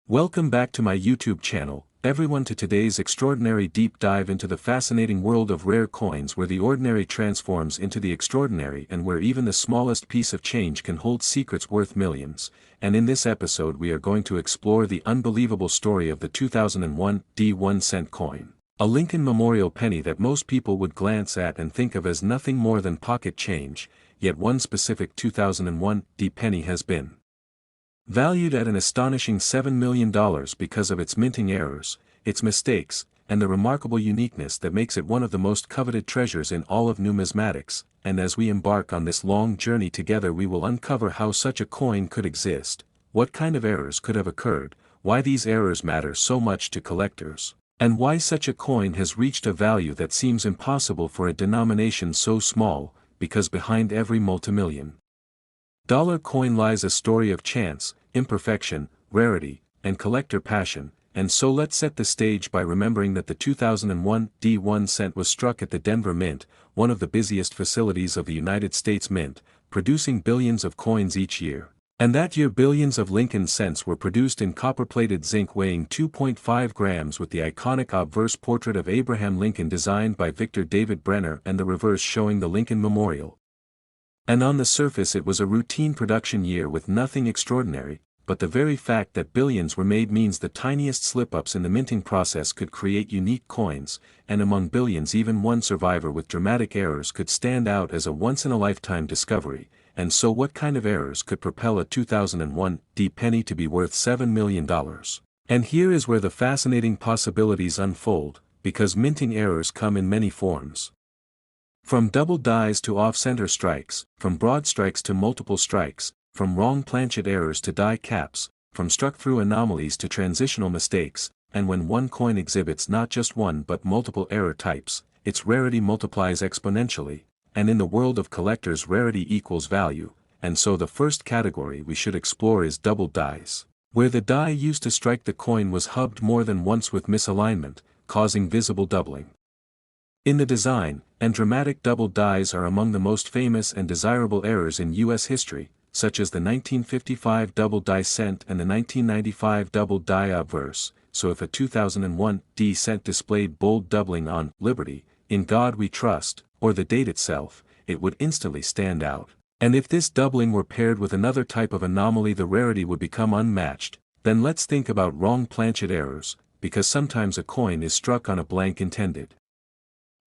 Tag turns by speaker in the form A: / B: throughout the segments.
A: Welcome back to my YouTube channel, everyone, to today's extraordinary deep dive into the fascinating world of rare coins, where the ordinary transforms into the extraordinary and where even the smallest piece of change can hold secrets worth millions. And in this episode we are going to explore the unbelievable story of the 2001 D1-cent coin. A Lincoln Memorial penny that most people would glance at and think of as nothing more than pocket change, yet one specific 2001 D penny has been valued at an astonishing $7 million because of its minting errors, its mistakes, and the remarkable uniqueness that makes it one of the most coveted treasures in all of numismatics. And as we embark on this long journey together, we will uncover how such a coin could exist, what kind of errors could have occurred, why these errors matter so much to collectors, and why such a coin has reached a value that seems impossible for a denomination so small, because behind every multimillion dollar coin lies a story of chance, imperfection, rarity, and collector passion. And so let's set the stage by remembering that the 2001 D1-cent was struck at the Denver Mint, one of the busiest facilities of the United States Mint, producing billions of coins each year. And that year billions of Lincoln cents were produced in copper-plated zinc weighing 2.5 grams, with the iconic obverse portrait of Abraham Lincoln designed by Victor David Brenner and the reverse showing the Lincoln Memorial. And on the surface it was a routine production year with nothing extraordinary, but the very fact that billions were made means the tiniest slip-ups in the minting process could create unique coins, and among billions even one survivor with dramatic errors could stand out as a once-in-a-lifetime discovery. And so what kind of errors could propel a 2001 D penny to be worth $7 million? And here is where the fascinating possibilities unfold, because minting errors come in many forms. From double dies to off-center strikes, from broad strikes to multiple strikes, from wrong planchet errors to die caps, from struck-through anomalies to transitional mistakes, and when one coin exhibits not just one but multiple error types, its rarity multiplies exponentially, and in the world of collectors rarity equals value. And so the first category we should explore is double dies, where the die used to strike the coin was hubbed more than once with misalignment, causing visible doubling in the design, and dramatic double dies are among the most famous and desirable errors in U.S. history, such as the 1955 double die cent and the 1995 double die obverse. So if a 2001 D cent displayed bold doubling on "Liberty, in God We Trust," or the date itself, it would instantly stand out. And if this doubling were paired with another type of anomaly, the rarity would become unmatched. Then let's think about wrong planchet errors, because sometimes a coin is struck on a blank intended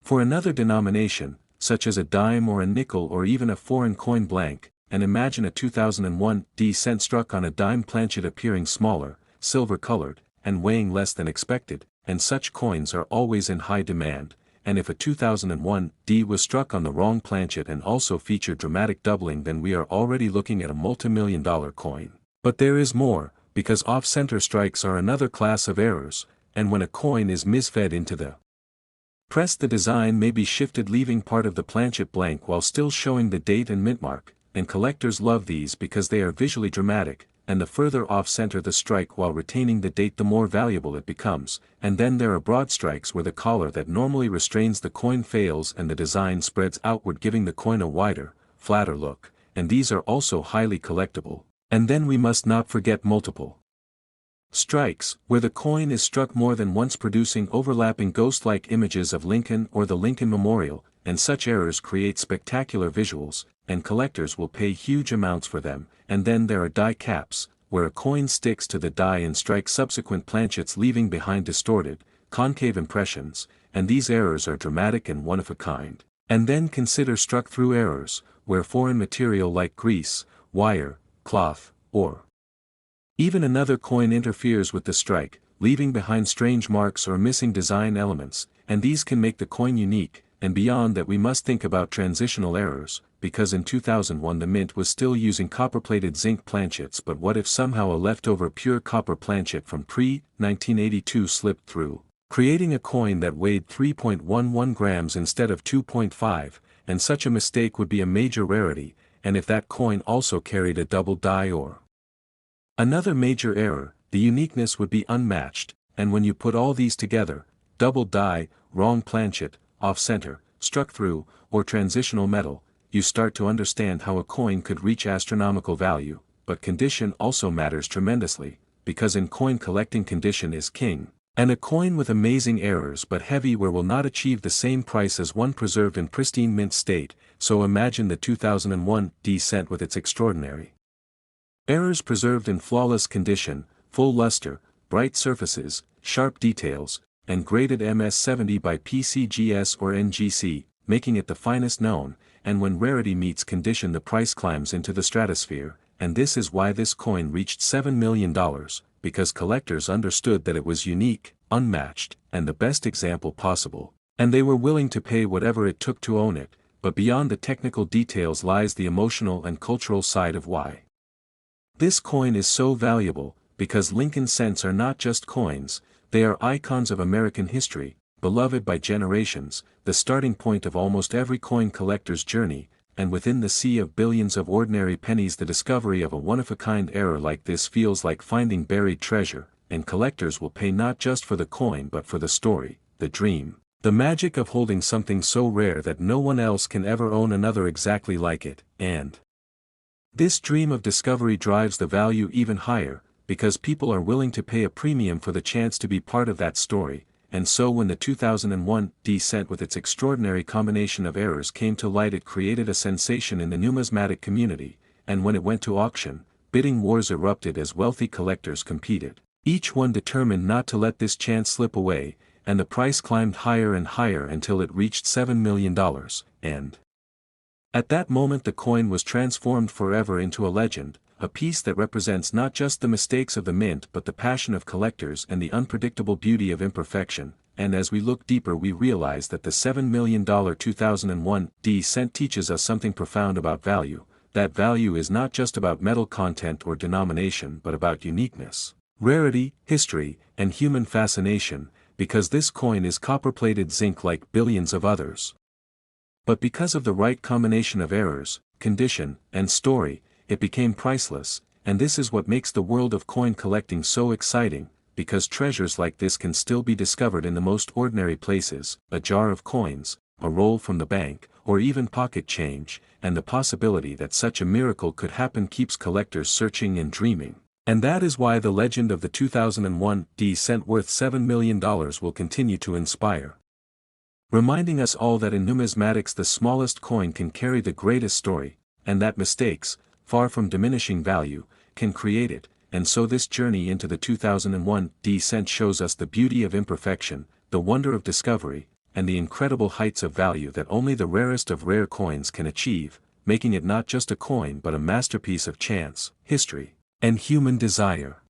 A: for another denomination, such as a dime or a nickel or even a foreign coin blank. And imagine a 2001 D cent struck on a dime planchet appearing smaller, silver-colored, and weighing less than expected, and such coins are always in high demand. And if a 2001 D was struck on the wrong planchet and also featured dramatic doubling, then we are already looking at a multi-million-dollar coin. But there is more, because off-center strikes are another class of errors, and when a coin is misfed into the press, the design may be shifted, leaving part of the planchet blank while still showing the date and mint mark, and collectors love these because they are visually dramatic, and the further off-center the strike while retaining the date, the more valuable it becomes. And then there are broad strikes where the collar that normally restrains the coin fails and the design spreads outward, giving the coin a wider, flatter look, and these are also highly collectible. And then we must not forget multiple strikes, where the coin is struck more than once, producing overlapping ghost-like images of Lincoln or the Lincoln Memorial, and such errors create spectacular visuals, and collectors will pay huge amounts for them. And then there are die caps, where a coin sticks to the die and strikes subsequent planchets, leaving behind distorted, concave impressions, and these errors are dramatic and one of a kind. And then consider struck-through errors, where foreign material like grease, wire, cloth, or even another coin interferes with the strike, leaving behind strange marks or missing design elements, and these can make the coin unique. And beyond that we must think about transitional errors, because in 2001 the mint was still using copper-plated zinc planchets, but what if somehow a leftover pure copper planchet from pre-1982 slipped through, creating a coin that weighed 3.11 grams instead of 2.5, and such a mistake would be a major rarity. And if that coin also carried a double die or another major error, the uniqueness would be unmatched. And when you put all these together, double die, wrong planchet, off-center, struck through, or transitional metal, you start to understand how a coin could reach astronomical value. But condition also matters tremendously, because in coin collecting condition is king. And a coin with amazing errors but heavyware will not achieve the same price as one preserved in pristine mint state, so imagine the 2001 D cent with its extraordinary errors preserved in flawless condition, full luster, bright surfaces, sharp details, and graded MS70 by PCGS or NGC, making it the finest known, and when rarity meets condition the price climbs into the stratosphere, and this is why this coin reached $7 million, because collectors understood that it was unique, unmatched, and the best example possible, and they were willing to pay whatever it took to own it, but beyond the technical details lies the emotional and cultural side of why this coin is so valuable, because Lincoln cents are not just coins, they are icons of American history, beloved by generations, the starting point of almost every coin collector's journey, and within the sea of billions of ordinary pennies the discovery of a one-of-a-kind error like this feels like finding buried treasure, and collectors will pay not just for the coin but for the story, the dream, the magic of holding something so rare that no one else can ever own another exactly like it, and this dream of discovery drives the value even higher, because people are willing to pay a premium for the chance to be part of that story, and so when the 2001 D cent with its extraordinary combination of errors came to light it created a sensation in the numismatic community, and when it went to auction, bidding wars erupted as wealthy collectors competed, each one determined not to let this chance slip away, and the price climbed higher and higher until it reached $7 million, and at that moment the coin was transformed forever into a legend, a piece that represents not just the mistakes of the mint but the passion of collectors and the unpredictable beauty of imperfection, and as we look deeper we realize that the $7 million 2001 D cent teaches us something profound about value. That value is not just about metal content or denomination but about uniqueness, rarity, history, and human fascination, because this coin is copper-plated zinc like billions of others. But because of the right combination of errors, condition, and story, it became priceless, and this is what makes the world of coin collecting so exciting, because treasures like this can still be discovered in the most ordinary places, a jar of coins, a roll from the bank, or even pocket change, and the possibility that such a miracle could happen keeps collectors searching and dreaming. And that is why the legend of the 2001 D cent worth $7 million will continue to inspire, reminding us all that in numismatics the smallest coin can carry the greatest story, and that mistakes, far from diminishing value, can create it, and so this journey into the 2001 D cent shows us the beauty of imperfection, the wonder of discovery, and the incredible heights of value that only the rarest of rare coins can achieve, making it not just a coin but a masterpiece of chance, history, and human desire.